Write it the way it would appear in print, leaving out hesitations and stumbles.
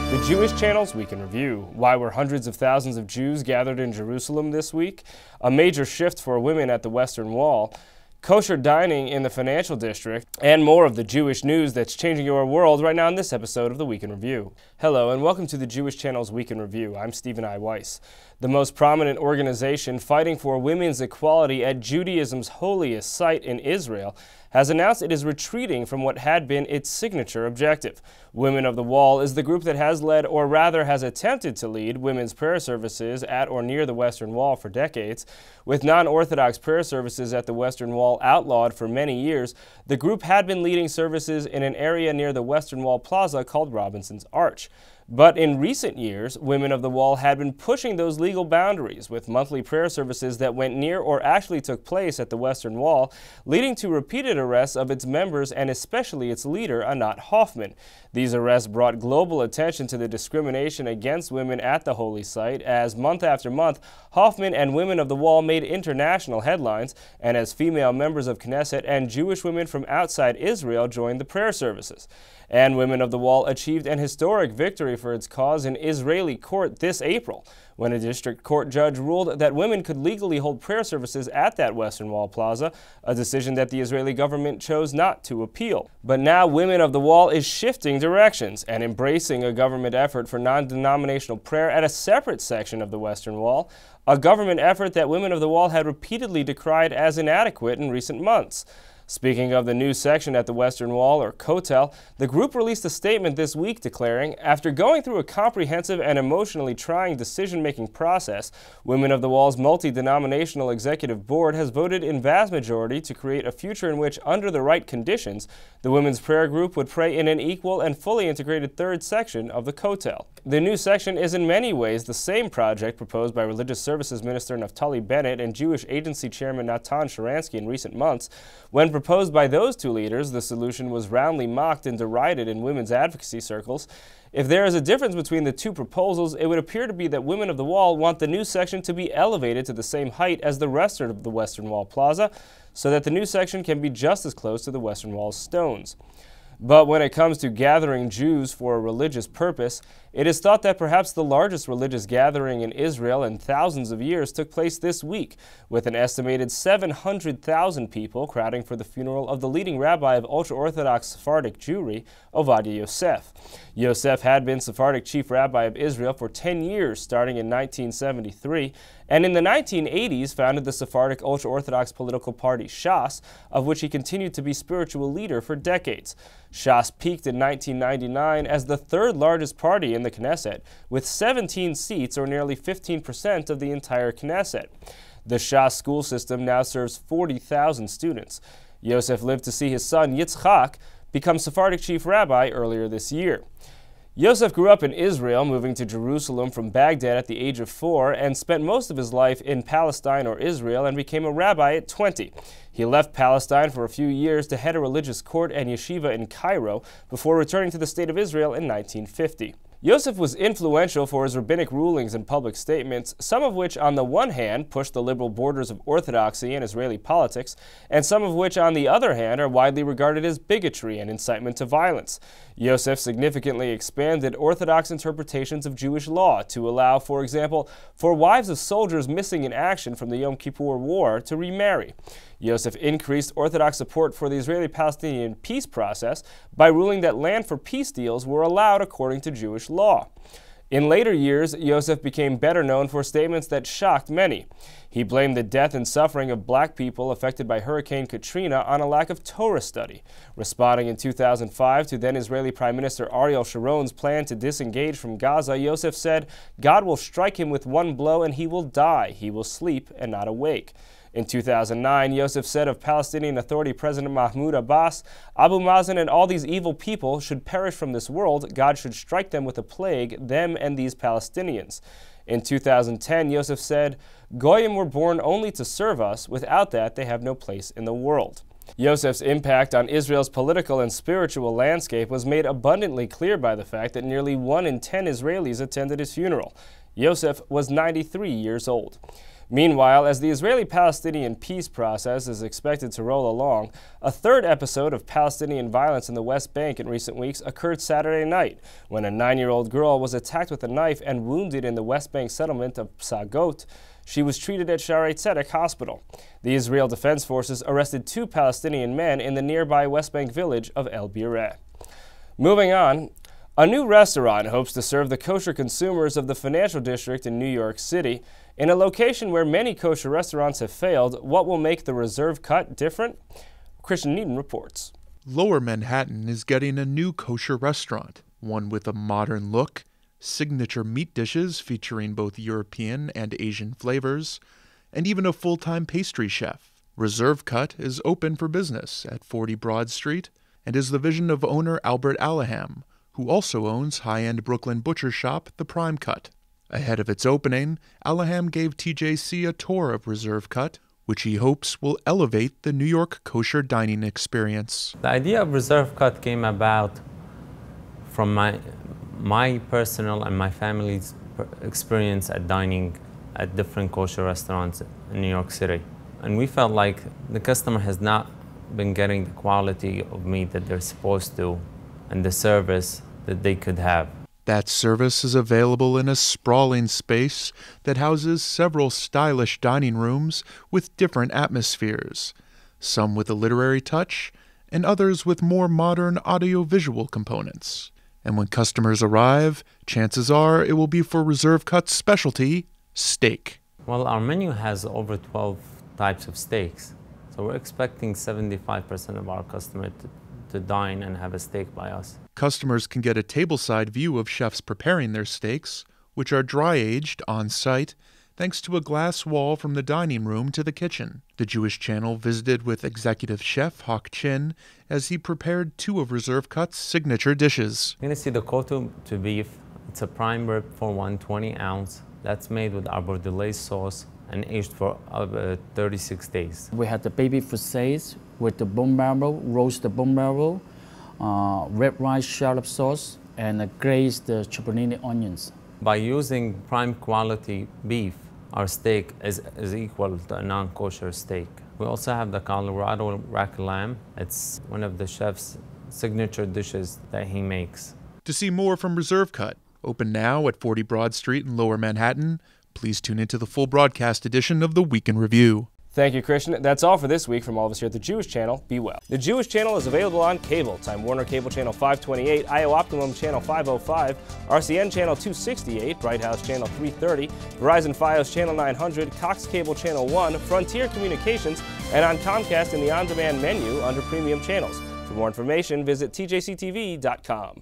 The Jewish Channel's Week in Review. Why were hundreds of thousands of Jews gathered in Jerusalem this week? A major shift for women at the Western Wall. Kosher dining in the financial district, and more of the Jewish news that's changing your world right now in this episode of the Week in Review. Hello, and welcome to the Jewish Channel's Week in Review. I'm Stephen I. Weiss. The most prominent organization fighting for women's equality at Judaism's holiest site in Israel has announced it is retreating from what had been its signature objective. Women of the Wall is the group that has led, or rather has attempted to lead, women's prayer services at or near the Western Wall for decades. With non-Orthodox prayer services at the Western Wall outlawed for many years, the group had been leading services in an area near the Western Wall Plaza called Robinson's Arch. But in recent years, Women of the Wall had been pushing those legal boundaries with monthly prayer services that went near or actually took place at the Western Wall, leading to repeated arrests of its members and especially its leader, Anat Hoffman. These arrests brought global attention to the discrimination against women at the holy site, as month after month, Hoffman and Women of the Wall made international headlines, and as female members of Knesset and Jewish women from outside Israel joined the prayer services. And Women of the Wall achieved an historic victory for its cause in Israeli court this April, when a district court judge ruled that women could legally hold prayer services at that Western Wall Plaza, a decision that the Israeli government chose not to appeal. But now Women of the Wall is shifting directions and embracing a government effort for non-denominational prayer at a separate section of the Western Wall, a government effort that Women of the Wall had repeatedly decried as inadequate in recent months. Speaking of the new section at the Western Wall, or Kotel, the group released a statement this week declaring, after going through a comprehensive and emotionally trying decision-making process, Women of the Wall's multi-denominational executive board has voted in vast majority to create a future in which, under the right conditions, the women's prayer group would pray in an equal and fully integrated third section of the Kotel. The new section is in many ways the same project proposed by Religious Services Minister Naftali Bennett and Jewish Agency Chairman Natan Sharansky in recent months. When proposed by those two leaders, the solution was roundly mocked and derided in women's advocacy circles. If there is a difference between the two proposals, it would appear to be that Women of the Wall want the new section to be elevated to the same height as the rest of the Western Wall Plaza, so that the new section can be just as close to the Western Wall's stones. But when it comes to gathering Jews for a religious purpose, it is thought that perhaps the largest religious gathering in Israel in thousands of years took place this week, with an estimated 700,000 people crowding for the funeral of the leading rabbi of ultra-Orthodox Sephardic Jewry, Ovadia Yosef. Yosef had been Sephardic chief rabbi of Israel for 10 years, starting in 1973, and in the 1980s founded the Sephardic ultra-Orthodox political party Shas, of which he continued to be spiritual leader for decades. Shas peaked in 1999 as the third largest party in the Knesset, with 17 seats, or nearly 15% of the entire Knesset. The Shas school system now serves 40,000 students. Yosef lived to see his son Yitzchak become Sephardic chief rabbi earlier this year. Yosef grew up in Israel, moving to Jerusalem from Baghdad at the age of 4, and spent most of his life in Palestine or Israel, and became a rabbi at 20. He left Palestine for a few years to head a religious court and yeshiva in Cairo before returning to the state of Israel in 1950. Yosef was influential for his rabbinic rulings and public statements, some of which on the one hand pushed the liberal borders of orthodoxy in Israeli politics, and some of which on the other hand are widely regarded as bigotry and incitement to violence. Yosef significantly expanded Orthodox interpretations of Jewish law to allow, for example, for wives of soldiers missing in action from the Yom Kippur War to remarry. Yosef increased Orthodox support for the Israeli-Palestinian peace process by ruling that land for peace deals were allowed according to Jewish law. In later years, Yosef became better known for statements that shocked many. He blamed the death and suffering of black people affected by Hurricane Katrina on a lack of Torah study. Responding in 2005 to then Israeli Prime Minister Ariel Sharon's plan to disengage from Gaza, Yosef said, "God will strike him with one blow and he will die. He will sleep and not awake." In 2009, Yosef said of Palestinian Authority President Mahmoud Abbas, "Abu Mazen and all these evil people should perish from this world. God should strike them with a plague, them and these Palestinians." In 2010, Yosef said, "Goyim were born only to serve us. Without that, they have no place in the world." Yosef's impact on Israel's political and spiritual landscape was made abundantly clear by the fact that nearly 1 in 10 Israelis attended his funeral. Yosef was 93 years old. Meanwhile, as the Israeli-Palestinian peace process is expected to roll along, a third episode of Palestinian violence in the West Bank in recent weeks occurred Saturday night, when a 9-year-old girl was attacked with a knife and wounded in the West Bank settlement of Psagot. She was treated at Shaarei Tzedek Hospital. The Israel Defense Forces arrested 2 Palestinian men in the nearby West Bank village of El Bireh. Moving on, a new restaurant hopes to serve the kosher consumers of the financial district in New York City. In a location where many kosher restaurants have failed, what will make the Reserve Cut different? Christian Needham reports. Lower Manhattan is getting a new kosher restaurant, one with a modern look, signature meat dishes featuring both European and Asian flavors, and even a full-time pastry chef. Reserve Cut is open for business at 40 Broad Street and is the vision of owner Albert Alaham, who also owns high-end Brooklyn butcher shop The Prime Cut. Ahead of its opening, Alaham gave TJC a tour of Reserve Cut, which he hopes will elevate the New York kosher dining experience. The idea of Reserve Cut came about from my personal and my family's experience at dining at different kosher restaurants in New York City. And we felt like the customer has not been getting the quality of meat that they're supposed to and the service that they could have. That service is available in a sprawling space that houses several stylish dining rooms with different atmospheres, some with a literary touch and others with more modern audio-visual components. And when customers arrive, chances are it will be for Reserve Cut's specialty, steak. Well, our menu has over 12 types of steaks, so we're expecting 75% of our customers to dine and have a steak by us. Customers can get a tableside view of chefs preparing their steaks, which are dry-aged on-site, thanks to a glass wall from the dining room to the kitchen. The Jewish Channel visited with executive chef Hawk Chin as he prepared 2 of Reserve Cut's signature dishes. You're going to see the kotu to beef. It's a prime rib for 120 ounce. That's made with our bordelaise sauce and aged for 36 days. We had the baby fusées with the bone marrow, roasted bone marrow, red rice shallot sauce, and glazed the cipollini onions. By using prime quality beef, our steak is equal to a non-kosher steak. We also have the Colorado rack lamb. It's one of the chef's signature dishes that he makes. To see more from Reserve Cut, open now at 40 Broad Street in Lower Manhattan, please tune into the full broadcast edition of the Week in Review. Thank you, Christian. That's all for this week from all of us here at the Jewish Channel. Be well. The Jewish Channel is available on cable. Time Warner Cable Channel 528, IO Optimum Channel 505, RCN Channel 268, Bright House Channel 330, Verizon Fios Channel 900, Cox Cable Channel 1, Frontier Communications, and on Comcast in the on-demand menu under Premium Channels. For more information, visit tjctv.com.